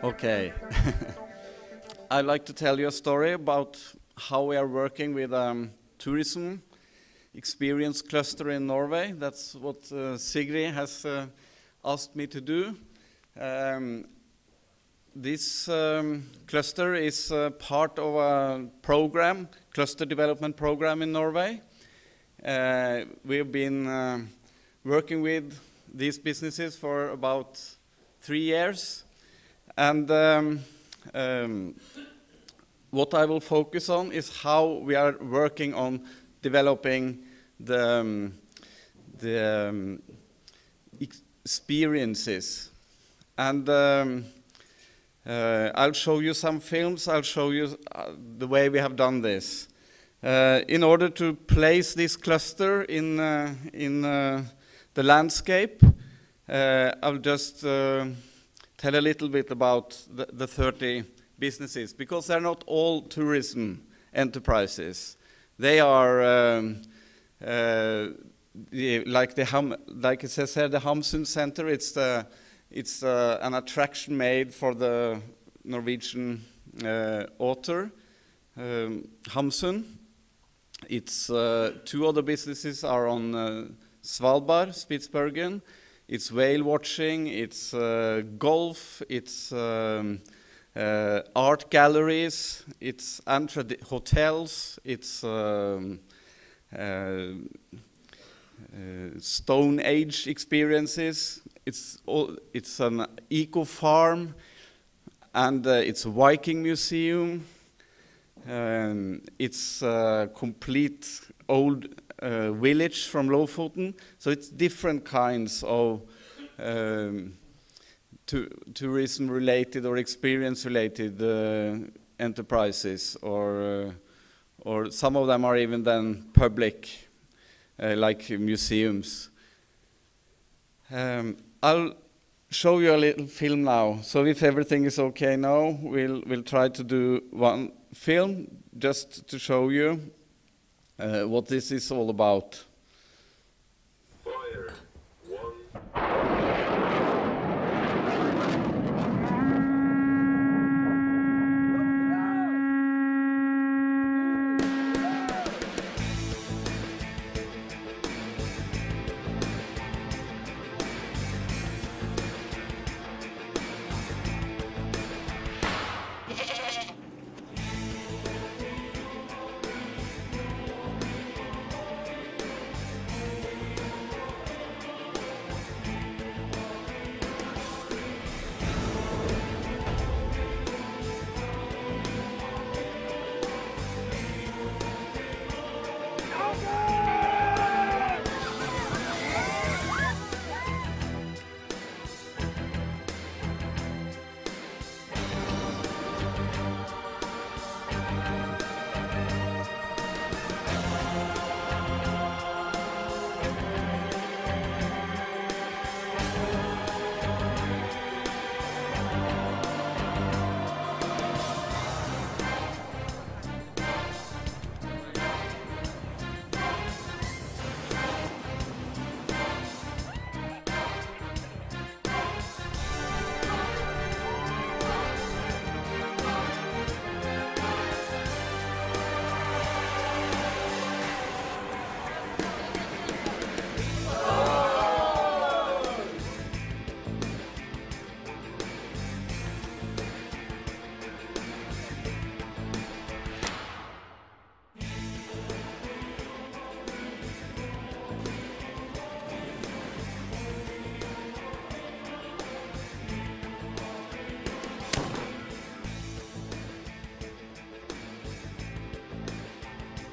Okay. I'd like to tell you a story about how we are working with tourism experience cluster in Norway. That's what Sigrid has asked me to do. This cluster is part of a program, cluster development program in Norway. We've been working with these businesses for about 3 years. And what I will focus on is how we are working on developing the experiences. And I'll show you some films. I'll show you the way we have done this. In order to place this cluster in the landscape, I'll just tell a little bit about the 30 businesses, because they're not all tourism enterprises. They are, like it says here, the Hamsun Center. It's an attraction made for the Norwegian author, Hamsun. It's 2 other businesses are on Svalbard, Spitsbergen. It's whale watching, it's golf, it's art galleries, it's hotels, it's Stone Age experiences, it's an eco farm, and it's a Viking museum. It's a complete old village from Lofoten, so it's different kinds of tourism-related or experience-related enterprises, or some of them are even then public, like museums. I'll show you a little film now. So if everything is okay now, we'll try to do one film just to show you what this is all about. Fire. 1.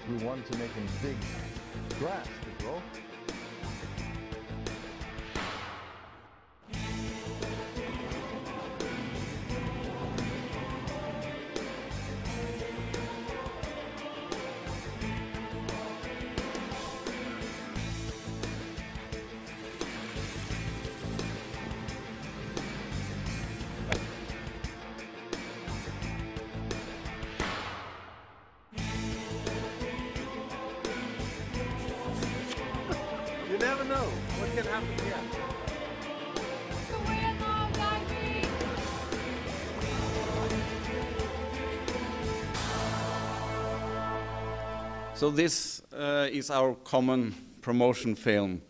We want to make him big grass to grow. know what can happen here. So this is our common promotion film.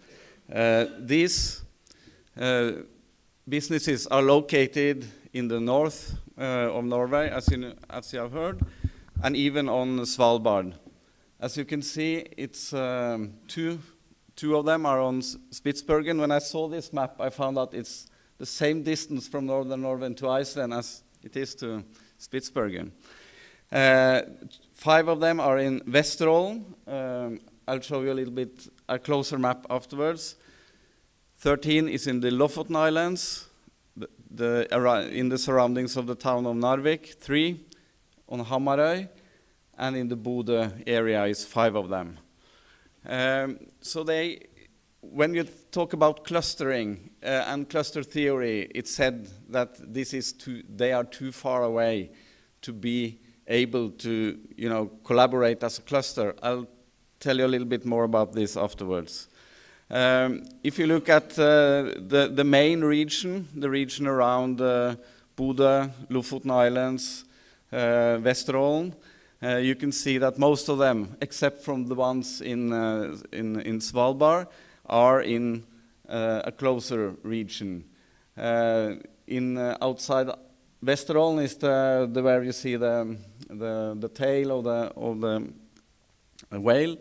These businesses are located in the north of Norway, as you have heard, and even on Svalbard. As you can see, it's two of them are on Spitsbergen. When I saw this map, I found out it's the same distance from northern Norway to Iceland as it is to Spitsbergen. 5 of them are in Vesterålen. I'll show you a little bit a closer map afterwards. 13 is in the Lofoten Islands, in the surroundings of the town of Narvik. 3 on Hamarøy, and in the Bodø area is 5 of them. So when you talk about clustering and cluster theory, it's said that they are too far away to be able to, collaborate as a cluster. I'll tell you a little bit more about this afterwards. If you look at the main region, the region around Bodø, Lofoten Islands, Vesterålen, you can see that most of them, except from the ones in Svalbard, are in a closer region. Outside Vesterålen is the where you see the tail of the whale.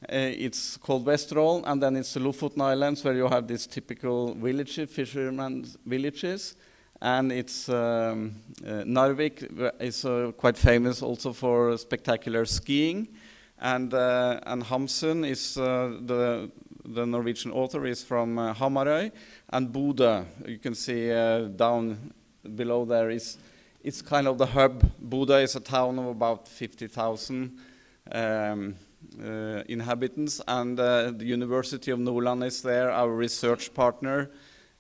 It's called Vesterålen, and then it's the Lofoten Islands where you have these typical villages, fishermen's villages, and it's Narvik is quite famous also for spectacular skiing, and Hamsun is the Norwegian author is from Hamarøy, and Bodø, you can see down below there it's kind of the hub. Bodø is a town of about 50,000 inhabitants, and the University of Nordland is there, our research partner.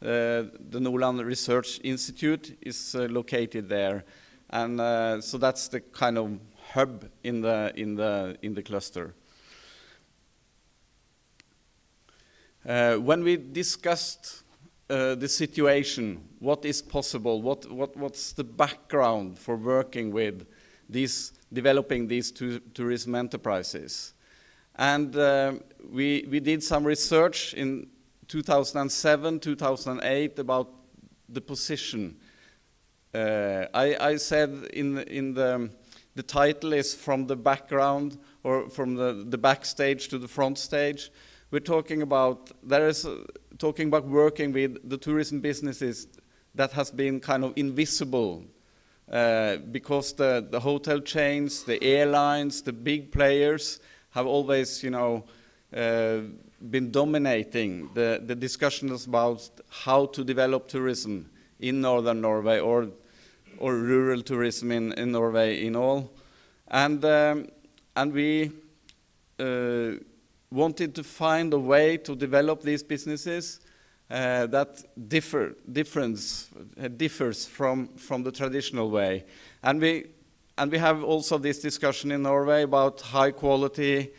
The Nordland Research Institute is located there, and so that's the kind of hub in the cluster. When we discussed the situation, what is possible, what's the background for working with developing these tourism enterprises, and we did some research in 2007, 2008 about the position. I said in the title is from the background, or from the backstage to the front stage. We're talking about working with the tourism businesses that has been kind of invisible because the hotel chains, the airlines, the big players have always, been dominating the discussions about how to develop tourism in northern Norway or rural tourism in Norway in all, and we wanted to find a way to develop these businesses that differs from the traditional way, and we have also this discussion in Norway about high quality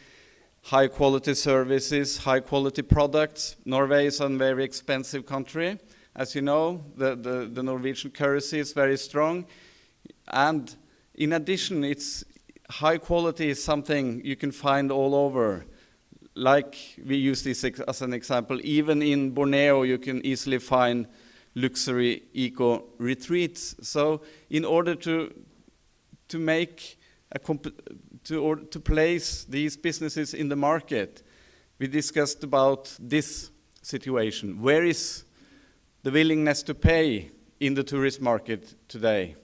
services, high quality products. Norway is a very expensive country. As you know, the Norwegian currency is very strong. And in addition, high quality is something you can find all over. Like we use this as an example, even in Borneo you can easily find luxury eco retreats. So in order to place these businesses in the market, we discussed about this situation. Where is the willingness to pay in the tourist market today?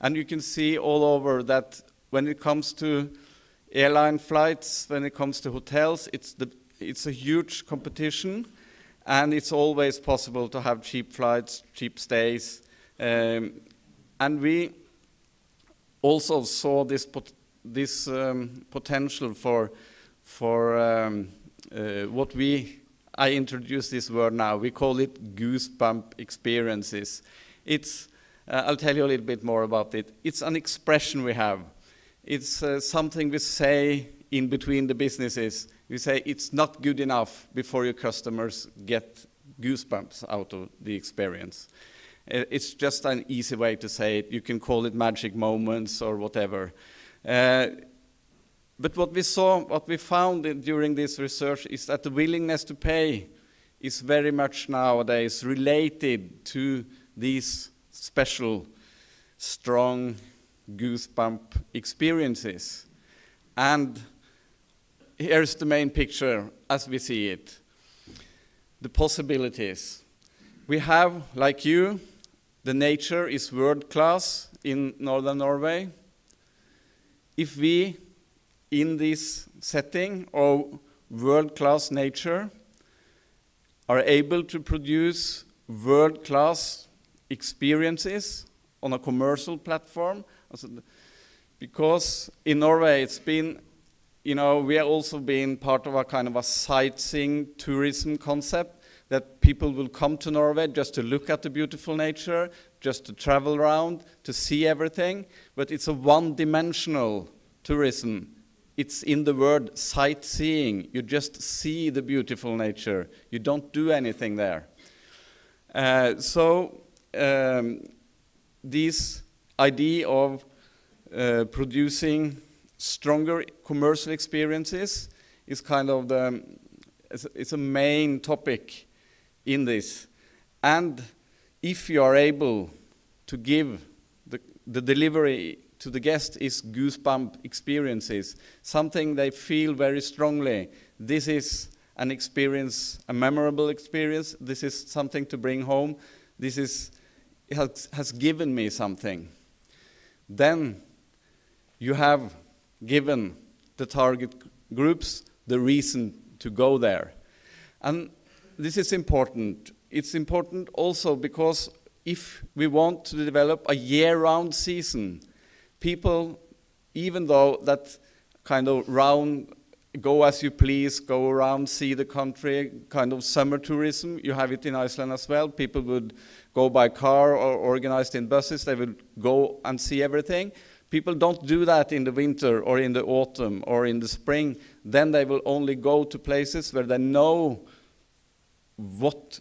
And you can see all over that when it comes to airline flights, when it comes to hotels, it's a huge competition, and it's always possible to have cheap flights, cheap stays, and we also saw this potential for what I introduced this word now. We call it goosebump experiences. I'll tell you a little bit more about it. It's an expression we have. It's something we say in between the businesses. We say it's not good enough before your customers get goosebumps out of the experience. It's just an easy way to say it. You can call it magic moments or whatever. But what we found during this research is that the willingness to pay is very much nowadays related to these special, strong goosebump experiences. And here's the main picture as we see it. The possibilities. We have, like you, the nature is world class in northern Norway. If we, in this setting of world class nature, are able to produce world class experiences on a commercial platform, because in Norway it's been, we have also been part of a kind of a sightseeing tourism concept, that people will come to Norway just to look at the beautiful nature, just to travel around, to see everything, but it's a one-dimensional tourism. It's in the word sightseeing. You just see the beautiful nature. You don't do anything there. This idea of producing stronger commercial experiences is kind of it's a main topic in this. And if you are able to give the delivery to the guest is goosebump experiences, something they feel very strongly. This is an experience, a memorable experience. This is something to bring home. This has given me something. Then you have given the target groups the reason to go there. And this is important. It's important also because if we want to develop a year-round season, people, even though that kind of round, go as you please, go around, see the country, kind of summer tourism, you have it in Iceland as well. People would go by car or organized in buses. They would go and see everything. People don't do that in the winter or in the autumn or in the spring. Then they will only go to places where they know what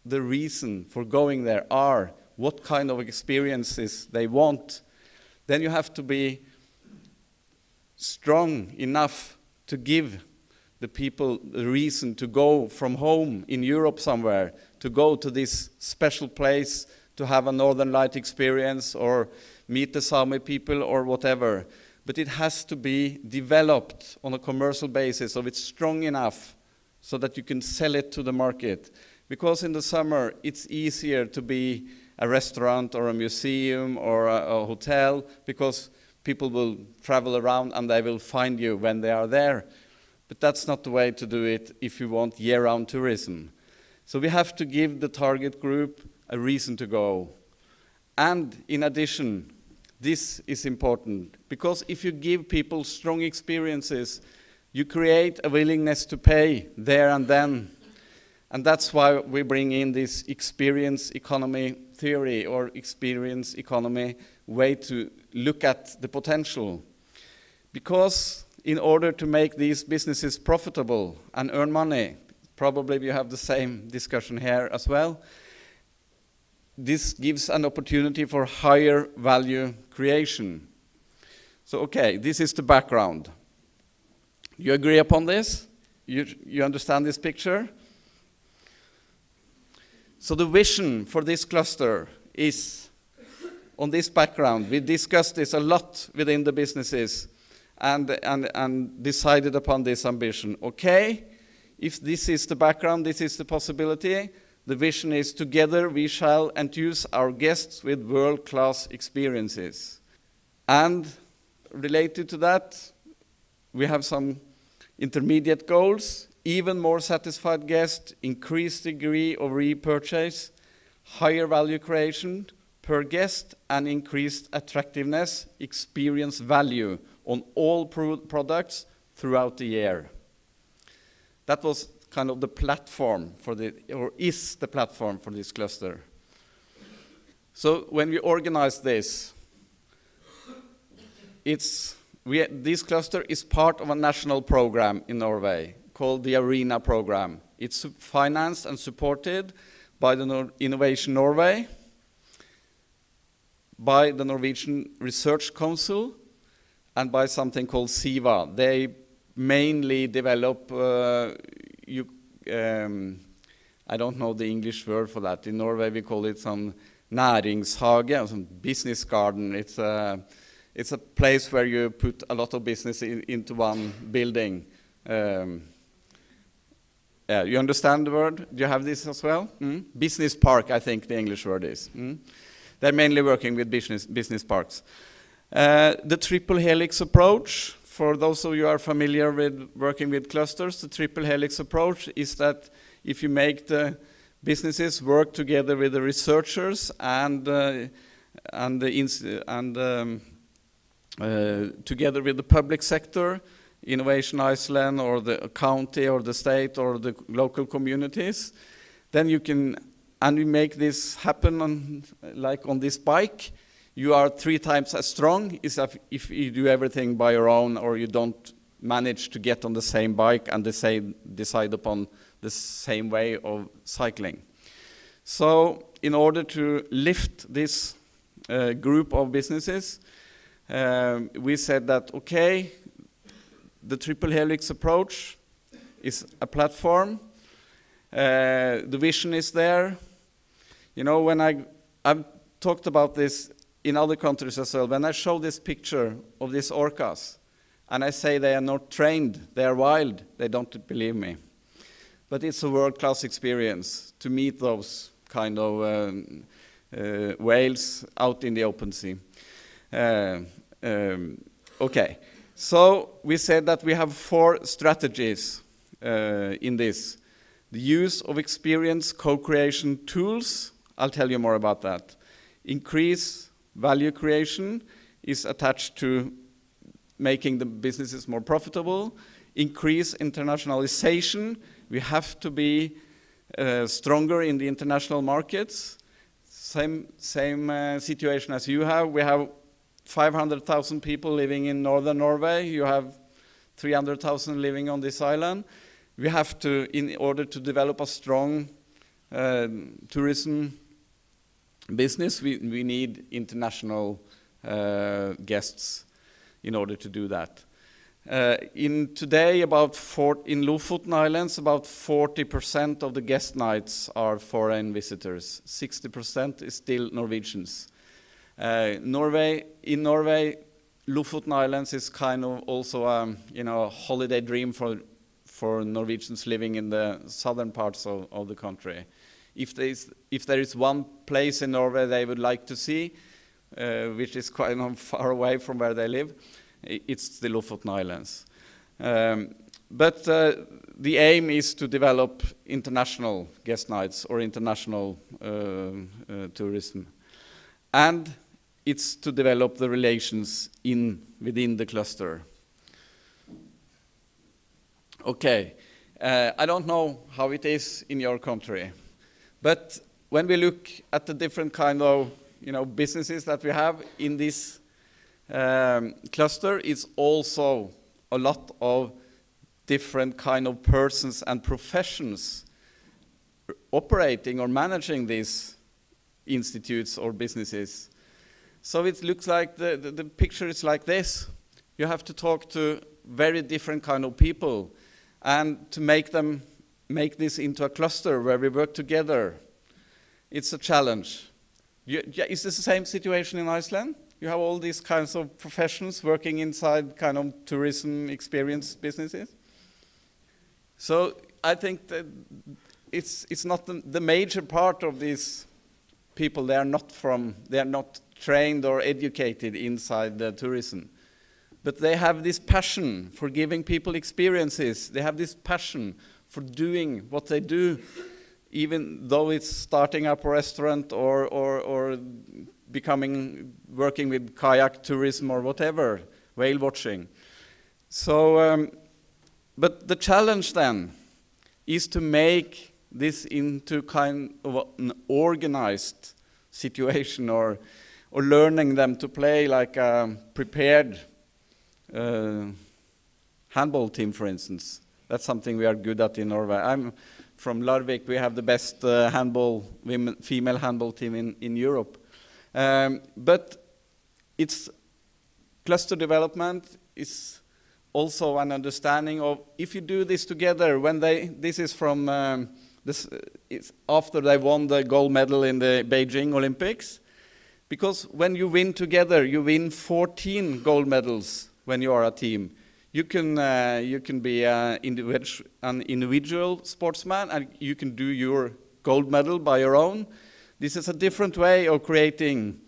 the reason for going there are, what kind of experiences they want. Then you have to be strong enough to give the people the reason to go from home in Europe somewhere, to go to this special place, to have a Northern Light experience or meet the Sami people or whatever. But it has to be developed on a commercial basis, so it's strong enough so that you can sell it to the market. Because in the summer, it's easier to be a restaurant or a museum or a hotel, because people will travel around and they will find you when they are there. But that's not the way to do it if you want year-round tourism. So we have to give the target group a reason to go. And in addition, this is important, because if you give people strong experiences, you create a willingness to pay there and then. And that's why we bring in this experience economy theory or experience economy way to look at the potential. Because in order to make these businesses profitable and earn money, probably we have the same discussion here as well, this gives an opportunity for higher value creation. So, okay, this is the background. You agree upon this? You understand this picture? So the vision for this cluster is on this background. We discussed this a lot within the businesses and decided upon this ambition. Okay, if this is the background, this is the possibility, the vision is together we shall enthuse our guests with world-class experiences. And related to that, we have some intermediate goals. Even more satisfied guests, increased degree of repurchase, higher value creation per guest, and increased attractiveness, experience value on all products throughout the year. That was kind of the platform for is the platform for this cluster. So when we organized this, it's this cluster is part of a national program in Norway called the Arena program. It's financed and supported by the Innovation Norway, by the Norwegian Research Council, and by something called SIVA. They mainly develop, I don't know the English word for that. In Norway we call it some næringshage, some business garden. It's a place where you put a lot of business into one building. Yeah, you understand the word? Do you have this as well? Business park, I think the English word is. They're mainly working with business parks. The triple helix approach, for those of you who are familiar with working with clusters, the triple helix approach is that if you make the businesses work together with the researchers and together with the public sector, Innovation Iceland or the county or the state or the local communities, then you can, and you make this happen on, like on this bike, you are 3 times as strong as if you do everything by your own or you don't manage to get on the same bike and decide upon the same way of cycling. So in order to lift this group of businesses, we said that, okay, the triple helix approach is a platform. The vision is there. You know, when I've talked about this in other countries as well, when I show this picture of these orcas, and I say they are not trained, they are wild, they don't believe me. But it's a world-class experience to meet those kind of whales out in the open sea. Okay, so we said that we have 4 strategies in this. The use of experience co-creation tools, I'll tell you more about that. Increase value creation is attached to making the businesses more profitable. Increase internationalization, we have to be stronger in the international markets. Same situation as you have. We have 500,000 people living in northern Norway. You have 300,000 living on this island. We have to, in order to develop a strong tourism business, we need international guests in order to do that. Today, in Lofoten Islands, about 40% of the guest nights are foreign visitors. 60% is still Norwegians. In Norway, Lofoten Islands is kind of also a holiday dream for Norwegians living in the southern parts of the country. If there is one place in Norway they would like to see, which is quite far away from where they live, it's the Lofoten Islands. But the aim is to develop international guest nights or international tourism. And it's to develop the relations within the cluster. Okay, I don't know how it is in your country, but when we look at the different kind of businesses that we have in this cluster, it's also a lot of different kind of persons and professions operating or managing these institutes or businesses. So it looks like the picture is like this. You have to talk to very different kind of people, and to make this into a cluster where we work together, it's a challenge. Is this the same situation in Iceland? You have all these kinds of professions working inside kind of tourism experience businesses. So I think that it's not the major part of these people. They are not trained or educated inside the tourism, but they have this passion for giving people experiences. They have this passion for doing what they do, even though it's starting up a restaurant or working with kayak tourism or whatever, whale watching. So, but the challenge then is to make this into kind of an organized situation, or learning them to play like a prepared handball team, for instance. That's something we are good at in Norway. I'm from Larvik. We have the best female handball team in Europe. But it's cluster development is also an understanding of if you do this together. This is from it's after they won the gold medal in the Beijing Olympics, because when you win together, you win 14 gold medals when you are a team. You can be an individual sportsman, and you can do your gold medal by your own. This is a different way of creating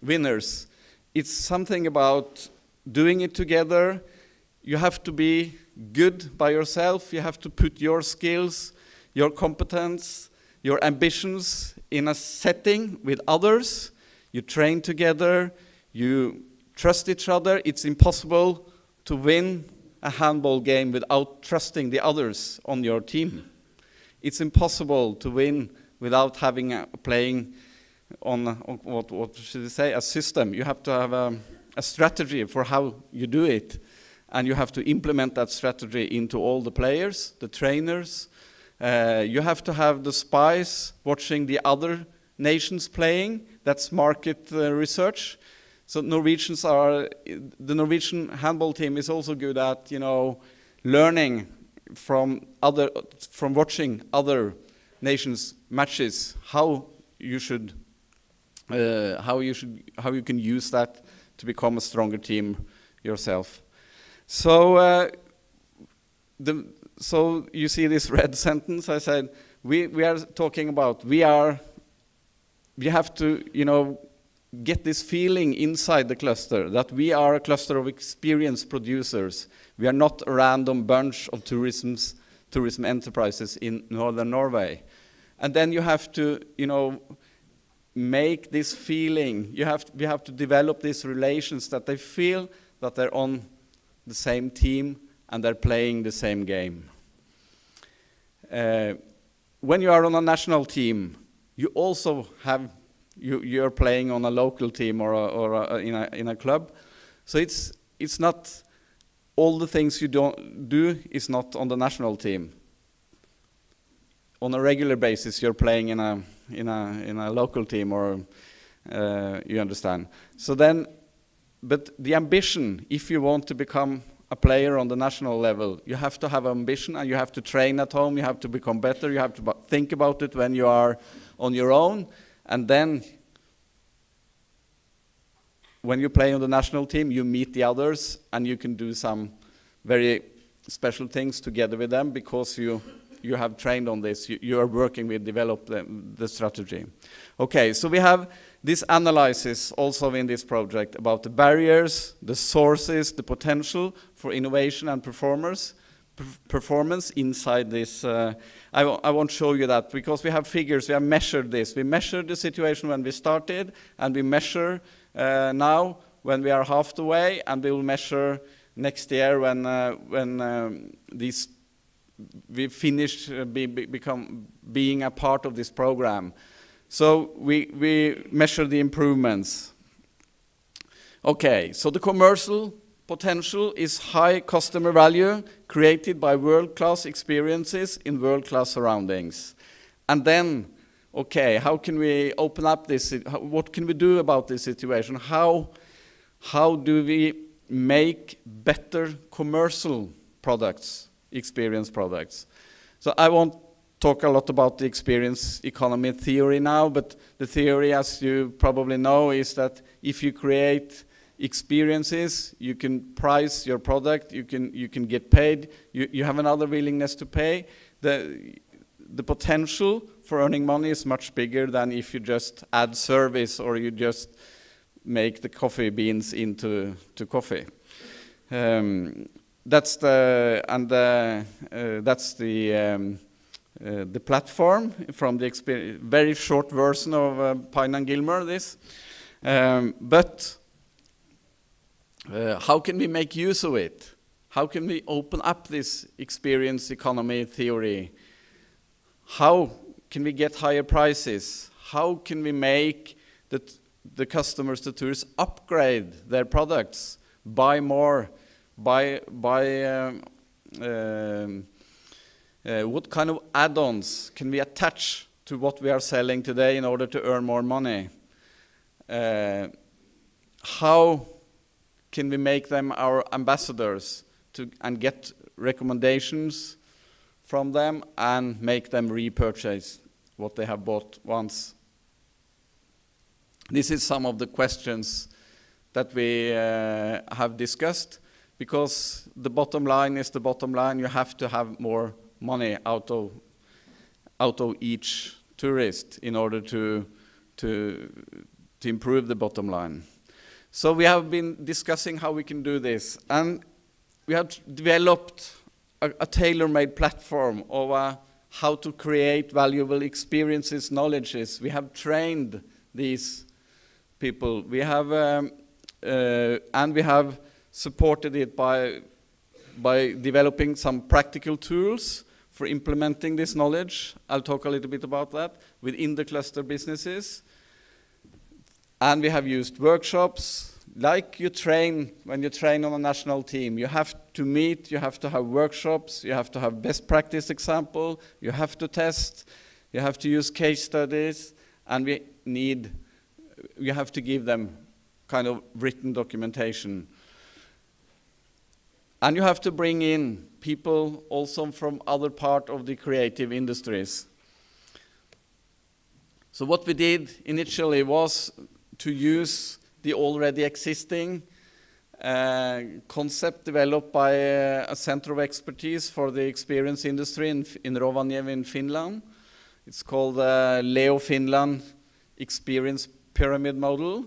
winners. It's something about doing it together. You have to be good by yourself. You have to put your skills, your competence, your ambitions in a setting with others. You train together. You trust each other. It's impossible to win a handball game without trusting the others on your team. It's impossible to win without playing on what should I say, a system. You have to have a strategy for how you do it, and you have to implement that strategy into all the players, the trainers. You have to have the spies watching the other nations playing. That's market research. So the Norwegian handball team is also good at, learning from watching other nations' matches, how you can use that to become a stronger team yourself. So so you see this red sentence. I said we are talking about we have to get this feeling inside the cluster that we are a cluster of experienced producers. We are not a random bunch of tourism enterprises in northern Norway. And then you have to, make this feeling. We have to develop these relations that they feel that they're on the same team and they're playing the same game. When you are on a national team, you also have you're playing on a local team or in a club, so it's not all the things you don't do is not on the national team. On a regular basis, you're playing in a local team, or you understand. So then, but the ambition, if you want to become a player on the national level, you have to have ambition, and you have to train at home. You have to become better. You have to think about it when you are on your own. And then, when you play on the national team, you meet the others, and you can do some very special things together with them because you have trained on this. You are working with develop the strategy. Okay, so we have this analysis also in this project about the barriers, the sources, the potential for innovation and performance inside this. I won't show you that because we have figures. We have measured this. We measured the situation when we started, and we measure now when we are half the way, and we will measure next year when we finish being a part of this program. So we measure the improvements. Okay, so the commercial potential is high customer value created by world-class experiences in world-class surroundings. And then, okay, how can we open up this? What can we do about this situation? How do we make better commercial products, experience products? So I won't talk a lot about the experience economy theory now, but the theory, as you probably know, is that if you create experiences, you can price your product, you can get paid, you have another willingness to pay. The potential for earning money is much bigger than if you just add service or you just make the coffee beans into coffee. That's the platform from the very short version of Pine and Gilmer. This, but how can we make use of it? How can we open up this experience economy theory? How can we get higher prices? How can we make the customers, the tourists, upgrade their products, buy more what kind of add-ons can we attach to what we are selling today in order to earn more money? How can we make them our ambassadors and get recommendations from them and make them repurchase what they have bought once? This is some of the questions that we have discussed, because the bottom line is the bottom line. You have to have more money out of each tourist in order to improve the bottom line. So we have been discussing how we can do this, and we have developed a tailor-made platform of how to create valuable experiences, knowledges. We have trained these people. We have and we have supported it by developing some practical tools for implementing this knowledge. I'll talk a little bit about that within the cluster businesses. And we have used workshops, like you train, when you train on a national team. You have to meet, you have to have workshops, you have to have best practice example, you have to test, you have to use case studies, and you have to give them kind of written documentation. And you have to bring in people also from other part of the creative industries. So what we did initially was to use the already existing concept developed by a center of expertise for the experience industry in Rovaniemi in Finland. It's called Leo Finland Experience Pyramid Model.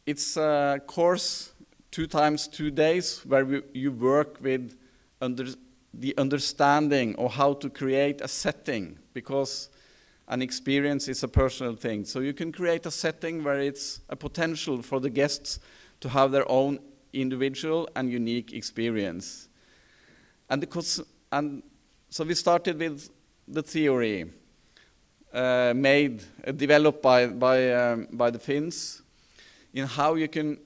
It's a course 2 times 2 days where you work with the understanding of how to create a setting, because an experience is a personal thing. So you can create a setting where it's a potential for the guests to have their own individual and unique experience. And so we started with the theory developed by the Finns, in how you can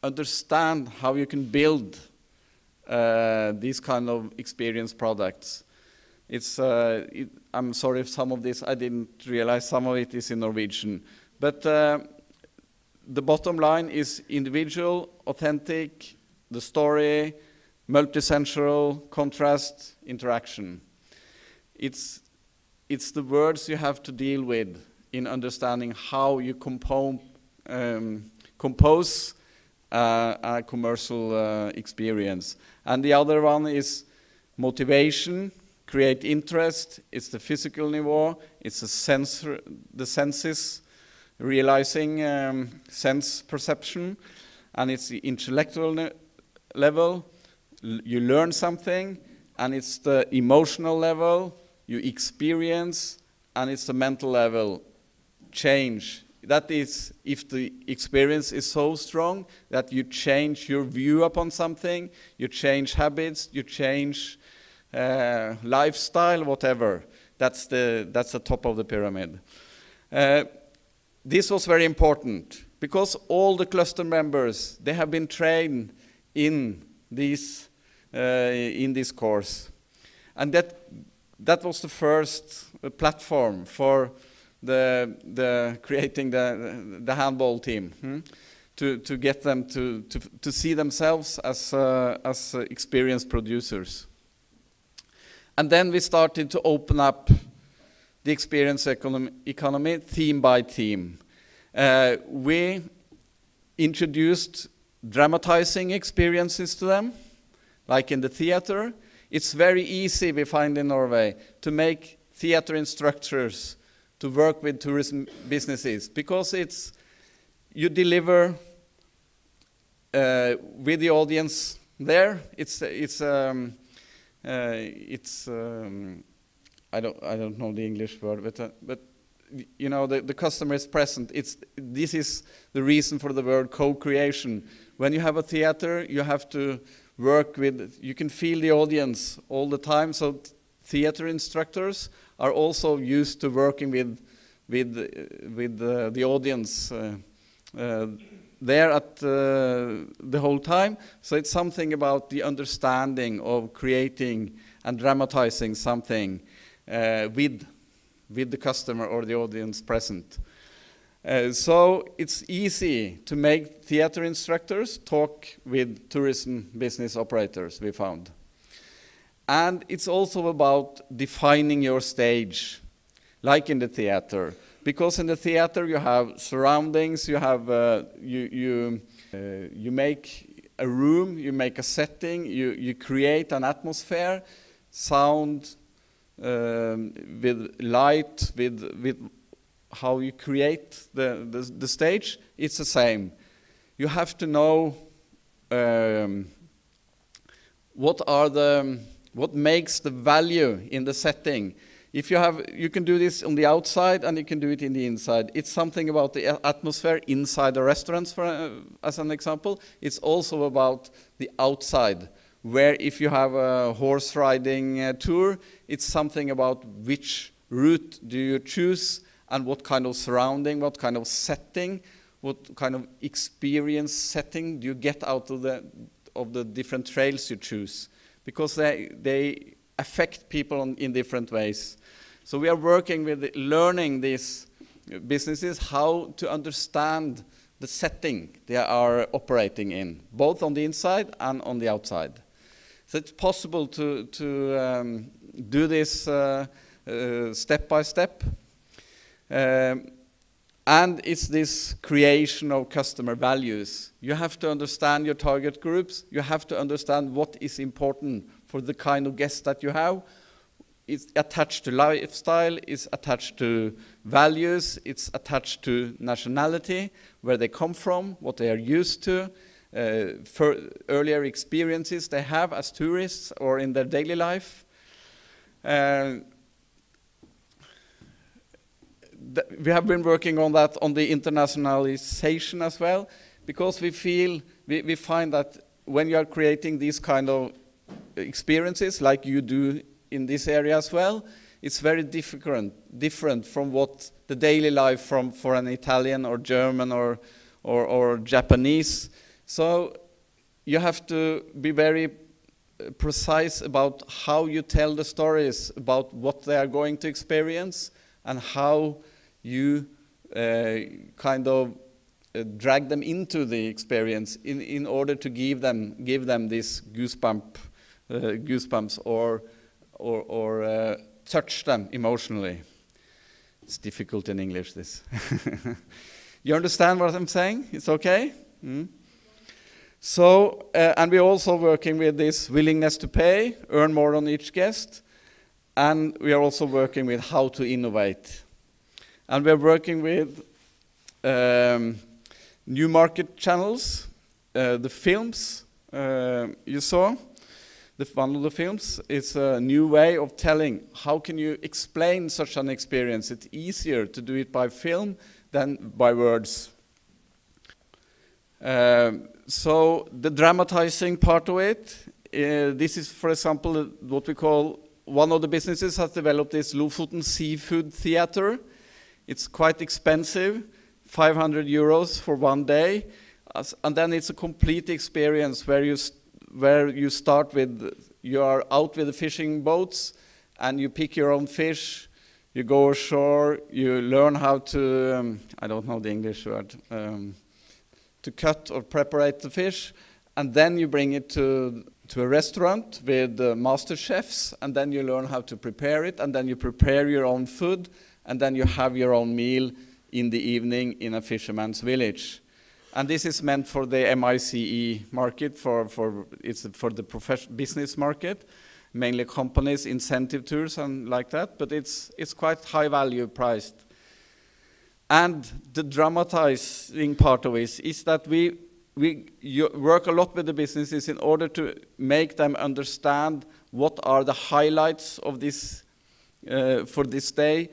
understand how you can build these kind of experience products. I'm sorry if some of this I didn't realize some of it is in Norwegian, but the bottom line is individual, authentic, the story, multisensual, contrast, interaction. It's the words you have to deal with in understanding how you compose a commercial experience. And the other one is motivation, create interest. It's the physical niveau, it's the senses, realizing sense perception, and it's the intellectual level, you learn something, and it's the emotional level, you experience, and it's the mental level, change. That is, if the experience is so strong that you change your view upon something, you change habits, you change lifestyle, whatever. That's the top of the pyramid. This was very important because all the cluster members, they have been trained in this course, and that was the first platform for the creating the handball team, to get them to see themselves as experienced producers. And then we started to open up the experience economy theme by theme. We introduced dramatizing experiences to them, like in the theater. It's very easy, we find in Norway, to make theater instructors to work with tourism businesses, because you deliver with the audience there. I don't know the English word, but you know, the customer is present. This is the reason for the word co-creation. When you have a theater, you have to work with, you can feel the audience all the time. So theater instructors are also used to working with the audience there at the whole time. So it's something about the understanding of creating and dramatizing something with the customer or the audience present. So it's easy to make theater instructors talk with tourism business operators, we found. And it's also about defining your stage, like in the theater. Because in the theater you have surroundings, you have you make a room, you make a setting, you create an atmosphere, sound, with light, with how you create the stage. It's the same. You have to know what makes the value in the setting. If you can do this on the outside and you can do it in the inside. It's something about the atmosphere inside the restaurants, as an example. It's also about the outside, where if you have a horse riding tour, it's something about which route do you choose and what kind of surrounding, what kind of setting, what kind of experience setting do you get out of the different trails you choose. Because they affect people in different ways. So we are working with learning these businesses how to understand the setting they are operating in, both on the inside and on the outside. So it's possible to do this step by step. And it's this creation of customer values. You have to understand your target groups. You have to understand what is important for the kind of guests that you have. It's attached to lifestyle, it's attached to values, it's attached to nationality, where they come from, what they are used to, for earlier experiences they have as tourists or in their daily life. We have been working on that, on the internationalization as well, because we find that when you are creating these kind of experiences, like you do in this area as well, it's very different from what the daily life for an Italian or German or Japanese. So you have to be very precise about how you tell the stories about what they are going to experience and how you kind of drag them into the experience in order to give them this goosebumps or touch them emotionally. It's difficult in English, this. You understand what I'm saying? It's okay? So, and we're also working with this willingness to pay, earn more on each guest, and we are also working with how to innovate. And we're working with new market channels, the films you saw. One of the films is a new way of telling. How can you explain such an experience? It's easier to do it by film than by words. So the dramatizing part of it, this is, for example, what we call, one of the businesses has developed this Lofoten Seafood Theater. It's quite expensive, 500 euros for one day. And then it's a complete experience where you start with, you are out with the fishing boats and you pick your own fish, you go ashore, you learn how to, I don't know the English word, to cut or prepare the fish, and then you bring it to a restaurant with master chefs, and then you learn how to prepare it, and then you prepare your own food, and then you have your own meal in the evening in a fisherman's village. And this is meant for the MICE market, it's for the business market, mainly companies, incentive tours and like that, but it's quite high value priced. And the dramatizing part of it is that we work a lot with the businesses in order to make them understand what are the highlights of this for this day,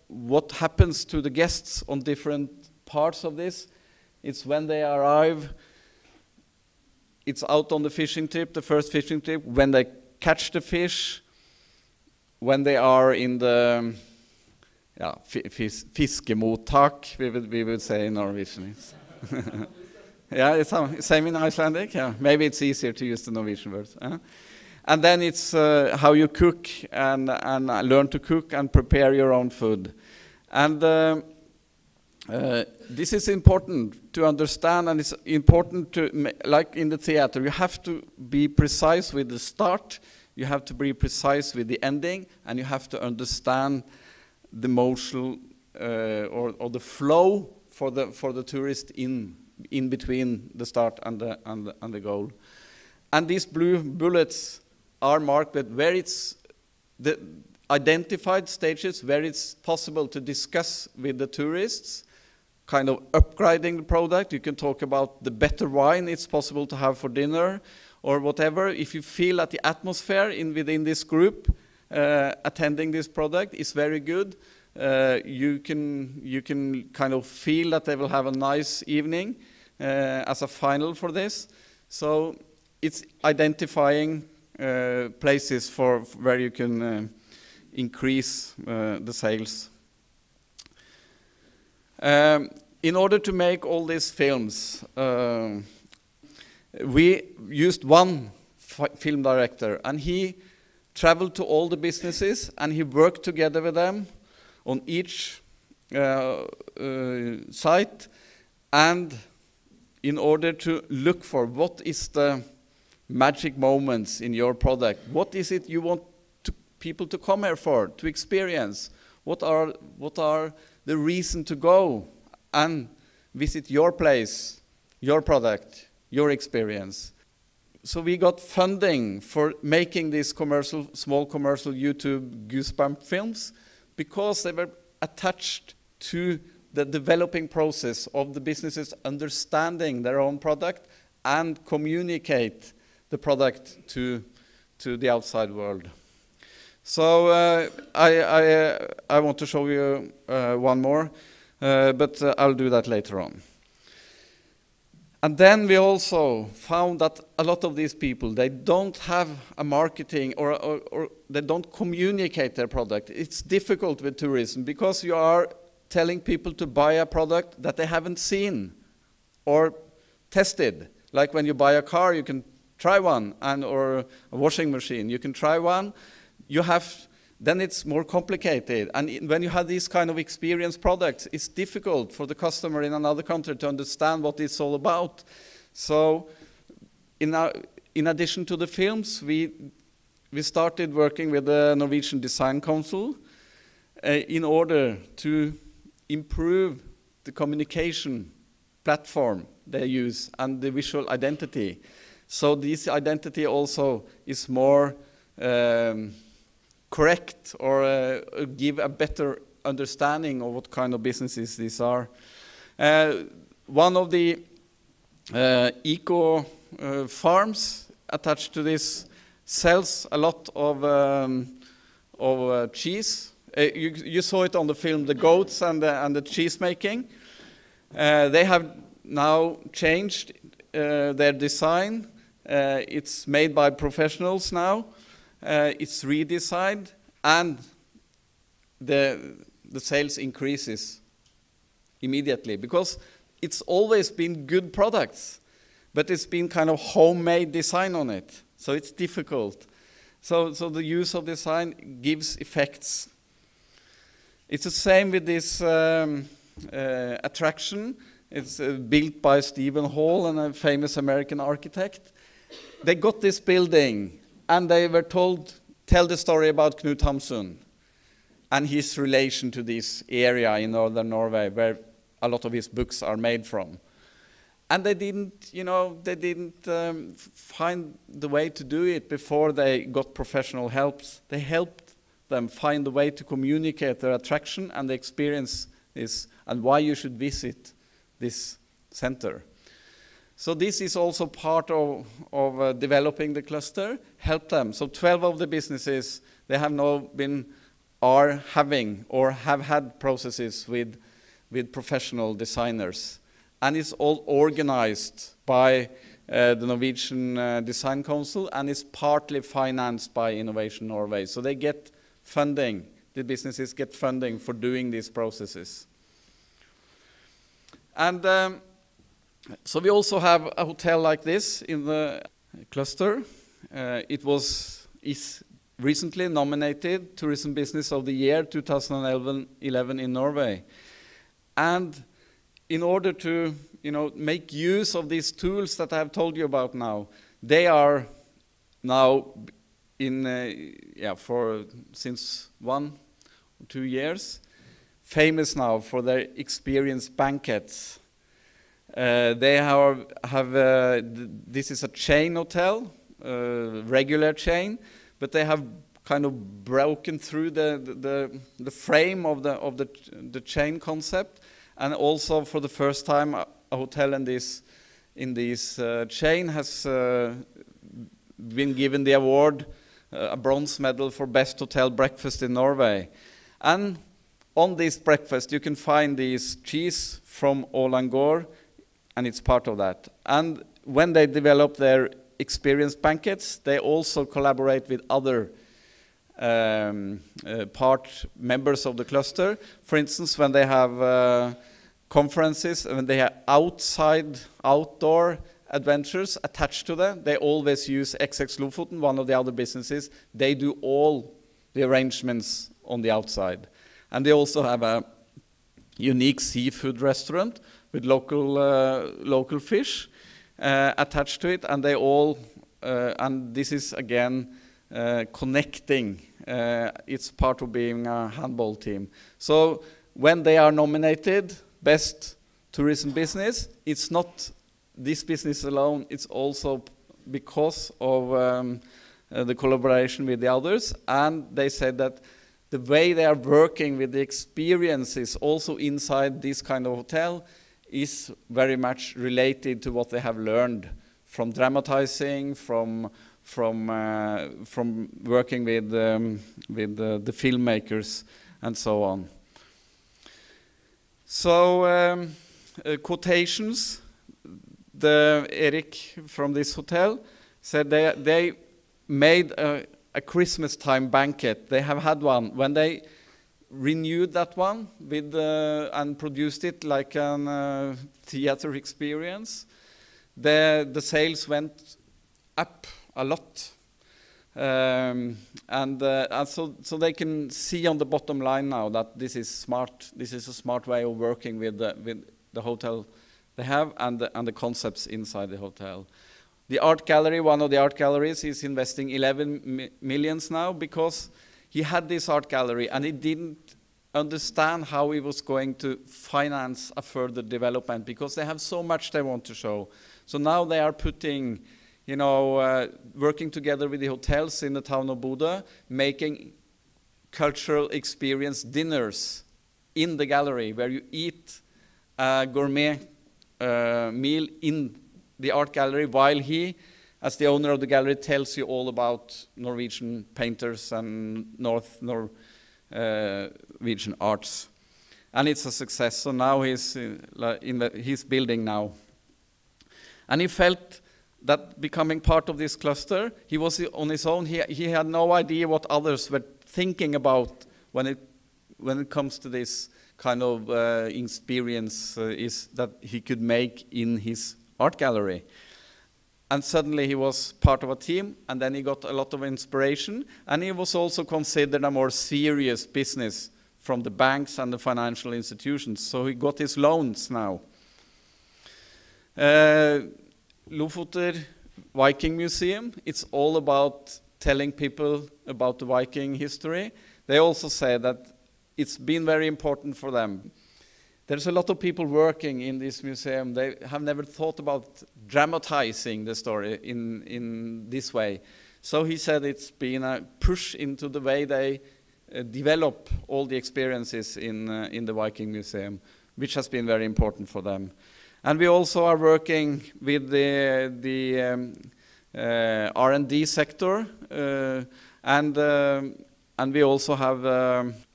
what happens to the guests on different parts of this. It's when they arrive, it's out on the fishing trip, the first fishing trip, when they catch the fish, when they are in the fiskemottak, we would say in Norwegian. Yeah, it's same in Icelandic. Yeah, maybe it's easier to use the Norwegian words. And then it's how you cook and learn to cook and prepare your own food. And this is important to understand, and it's important to, like in the theater, you have to be precise with the start, you have to be precise with the ending, and you have to understand the motion or the flow for the tourist in between the start and the goal. And these blue bullets are marked with where it's the identified stages where it's possible to discuss with the tourists, kind of upgrading the product. You can talk about the better wine it's possible to have for dinner or whatever. If you feel that the atmosphere within this group attending this product is very good, you can kind of feel that they will have a nice evening as a final for this. So it's identifying places for where you can increase the sales. In order to make all these films, we used one film director, and he traveled to all the businesses and he worked together with them on each site, and in order to look for what is the magic moments in your product, what is it you want people to come here for, to experience, what are the reason to go and visit your place, your product, your experience. So we got funding for making these small commercial YouTube goosebump films because they were attached to the developing process of the businesses understanding their own product and communicate the product to the outside world. So I want to show you one more, but I'll do that later on. And then we also found that a lot of these people, they don't have a marketing or they don't communicate their product. It's difficult with tourism because you are telling people to buy a product that they haven't seen or tested. Like when you buy a car, you can try one, or a washing machine, you can try one. Then it's more complicated. And when you have these kind of experienced products, it's difficult for the customer in another country to understand what it's all about. So in addition to the films, we started working with the Norwegian Design Council in order to improve the communication platform they use and the visual identity. So this identity also is more correct or give a better understanding of what kind of businesses these are. One of the eco farms attached to this sells a lot of cheese. You saw it on the film, the goats and the cheese making. They have now changed their design. It's made by professionals now. It's redesigned, and the sales increases immediately because it's always been good products, but it's been kind of homemade design on it, so it's difficult. So the use of design gives effects. It's the same with this attraction. It's built by Stephen Hall, and a famous American architect. They got this building, and they were told, tell the story about Knut Hamsun and his relation to this area in northern Norway where a lot of his books are made from. And they didn't find the way to do it before they got professional help. They helped them find the way to communicate their attraction and the experience is, and why you should visit this center. So this is also part of developing the cluster, help them. So 12 of the businesses, they have now are having or have had processes with professional designers. And it's all organized by the Norwegian Design Council, and it's partly financed by Innovation Norway. So they get funding, the businesses get funding for doing these processes. And So we also have a hotel like this in the cluster. It is recently nominated Tourism Business of the Year 2011 in Norway. And in order to make use of these tools that I have told you about now, they are now since 1 or 2 years famous now for their experience banquets. They this is a chain hotel, regular chain, but they have kind of broken through the frame of the chain concept, and also for the first time a hotel in this chain has been given the award, a bronze medal for best hotel breakfast in Norway. And on this breakfast you can find this cheese from Ålangård, and it's part of that. And when they develop their experience banquets, they also collaborate with other members of the cluster. For instance, when they have conferences, when they have outdoor adventures attached to them, they always use XX Lofoten, one of the other businesses. They do all the arrangements on the outside. And they also have a unique seafood restaurant with local fish attached to it, and they all and this is again connecting. It's part of being a handball team. So when they are nominated best tourism business, it's not this business alone. It's also because of the collaboration with the others, and they said that the way they are working with the experiences also inside this kind of hotel is very much related to what they have learned from dramatizing, from working with the filmmakers and so on. So quotations. Erik from this hotel said they made a Christmas time banquet. They have had one. When they renewed that one with and produced it like a theater experience, the sales went up a lot, and so they can see on the bottom line now that this is smart. This is a smart way of working with the hotel they have and the concepts inside the hotel. The art gallery, one of the art galleries, is investing 11 millions now because he had this art gallery and he didn't understand how he was going to finance a further development because they have so much they want to show. So now they are putting, working together with the hotels in the town of Bodø, making cultural experience dinners in the gallery where you eat a gourmet meal in the art gallery while he, as the owner of the gallery, tells you all about Norwegian painters and Norwegian arts. And it's a success. So now he's building now. And he felt that becoming part of this cluster, he was on his own. He had no idea what others were thinking about when it comes to this kind of experience is that he could make in his art gallery. And suddenly he was part of a team, and then he got a lot of inspiration, and he was also considered a more serious business from the banks and the financial institutions. So he got his loans now. Lofoter Viking Museum, it's all about telling people about the Viking history. They also say that it's been very important for them. There's a lot of people working in this museum. They have never thought about dramatizing the story in this way. So he said it's been a push into the way they develop all the experiences in the Viking Museum, which has been very important for them. And we also are working with the R&D sector, and we also have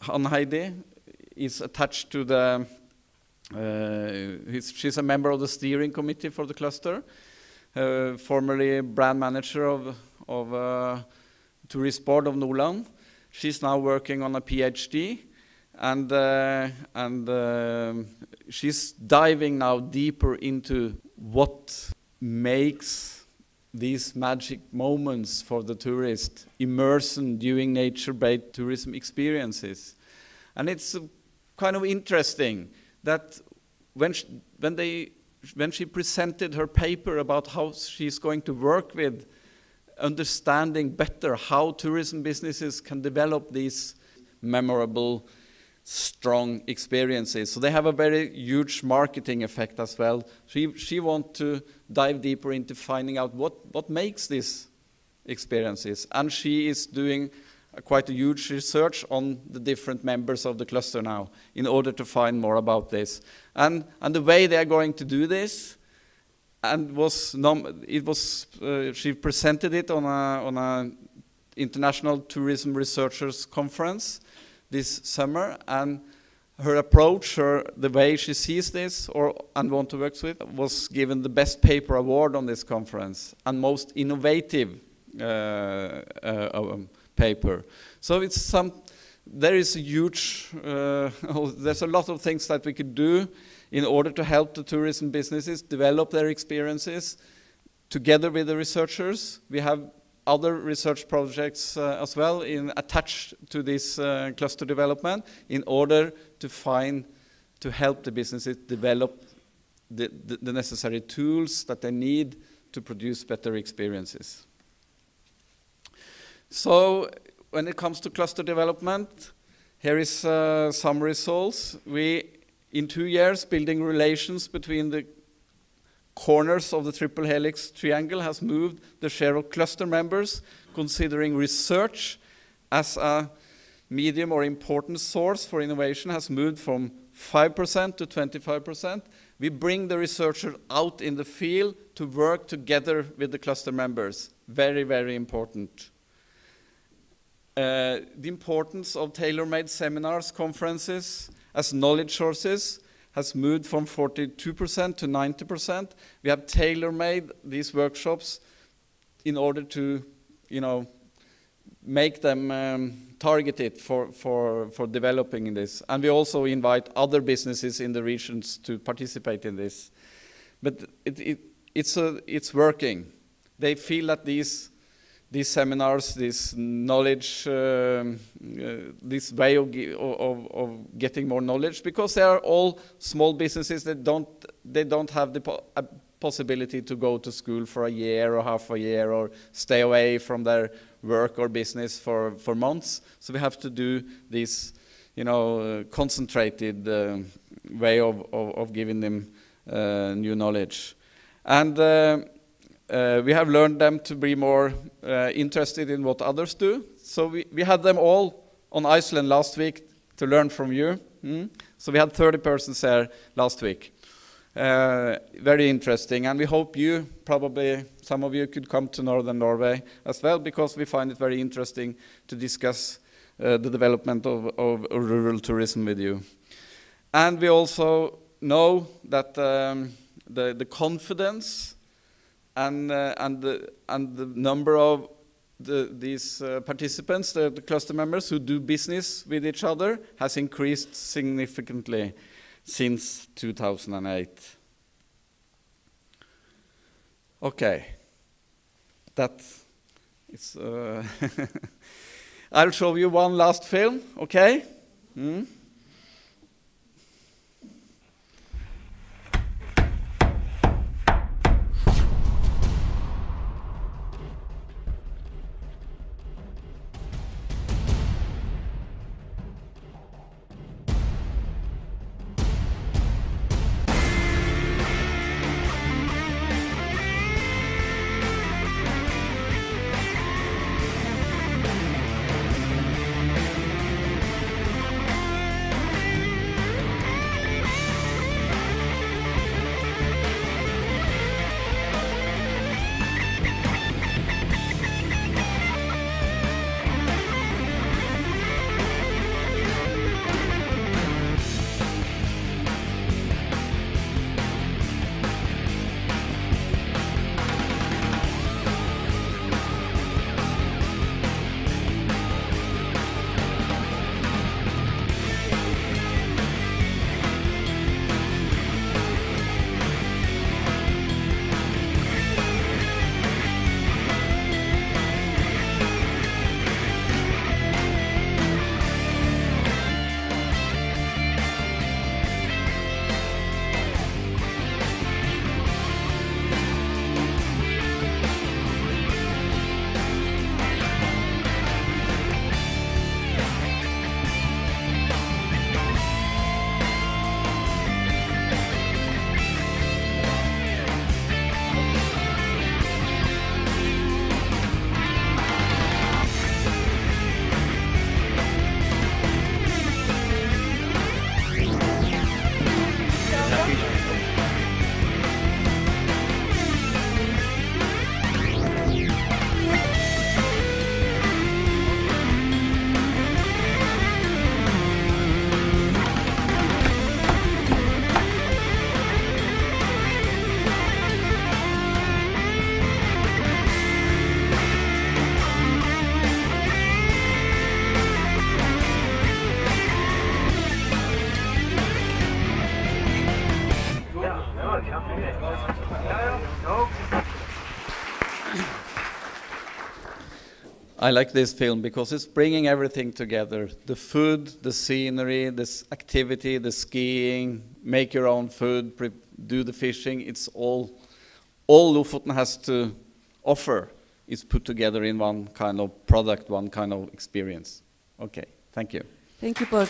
Hanheidi is attached to the. She's a member of the steering committee for the cluster, formerly brand manager of Tourist Bård of Nordland. She's now working on a PhD, and she's diving now deeper into what makes these magic moments for the tourist, immersion during nature-based tourism experiences. And it's kind of interesting that when she presented her paper about how she's going to work with understanding better how tourism businesses can develop these memorable, strong experiences. So they have a very huge marketing effect as well. She wants to dive deeper into finding out what makes these experiences. And she is doing quite a huge research on the different members of the cluster now in order to find more about this. And the way they are going to do this, and she presented it on a International Tourism Researchers Conference this summer, and her approach, the way she sees this and want to work with, was given the best paper award on this conference and most innovative paper. So there is a huge, there's a lot of things that we could do in order to help the tourism businesses develop their experiences together with the researchers. We have other research projects as well attached to this cluster development in order to help the businesses develop the necessary tools that they need to produce better experiences. So when it comes to cluster development, here is some results. In 2 years, building relations between the corners of the triple helix triangle has moved the share of cluster members considering research as a medium or important source for innovation has moved from 5% to 25%. We bring the researcher out in the field to work together with the cluster members. Very, very important. The importance of tailor-made seminars, conferences as knowledge sources has moved from 42% to 90%. We have tailor-made these workshops in order to, make them targeted for developing this. And we also invite other businesses in the regions to participate in this. But it's working. They feel that these seminars, this knowledge, this way of getting more knowledge, because they are all small businesses that don't have the possibility to go to school for a year or half a year or stay away from their work or business for months. So we have to do this, concentrated way of giving them new knowledge. And we have learned them to be more interested in what others do. So we had them all on Iceland last week to learn from you. So we had 30 persons there last week. Very interesting. And we hope probably some of you could come to Northern Norway as well, because we find it very interesting to discuss the development of rural tourism with you. And we also know that the confidence and the number of these participants, the cluster members who do business with each other, has increased significantly since 2008. Okay, that is. I'll show you one last film. Okay. I like this film because it's bringing everything together. The food, the scenery, this activity, the skiing, make your own food, do the fishing. It's all Lofoten has to offer is put together in one kind of product, one kind of experience. Okay, thank you. Thank you, Bård.